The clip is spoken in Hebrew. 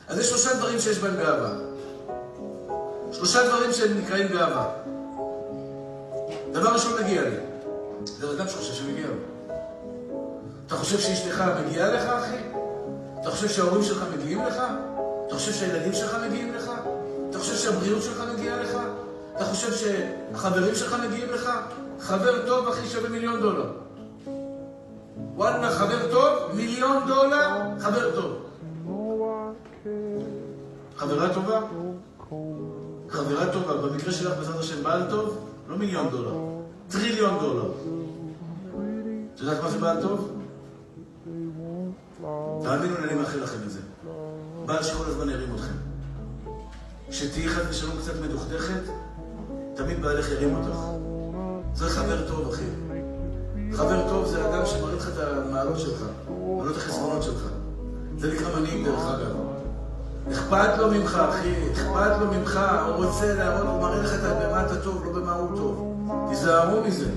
אז יש 3 דברים שיש בהם גאווה. 3 דברים שהם נקראים גאווה. דבר ראשון מגיע לי. זה אדם שחושב שמגיע לו. אתה חושב שאשתך מגיעה לך, אחי? אתה חושב שההורים שלך מגיעים לך? אתה חושב שהילדים שלך מגיעים לך? אתה חושב שהבריאות שלך מגיעה לך? אתה חושב שהחברים שלך מגיעים לך? חבר טוב, אחי, שווה $1,000,000. וואלה, חבר טוב, $1,000,000, חבר טוב. חברה טובה? חברה טובה, במקרה שלך בעזרת השם בעל טוב, לא $1,000,000, $1,000,000,000. אתה יודעת מה זה בעל טוב? תאמינו, אני מאחל לכם את זה. בעל שכל הזמן ירים אתכם. כשתהי חד ושלום קצת מדוכדכת, תמיד בעלך ירים אותך. זה חבר טוב, אחי. חבר טוב זה אדם שמראה לך את המעלות שלך, מעלות החסרונות שלך. זה נקרא מנהיג, דרך אגב. אכפת לו ממך, אחי, אכפת לו ממך, הוא רוצה להראות, הוא מראה לך במה אתה טוב, לא במה הוא טוב. תיזהרו מזה.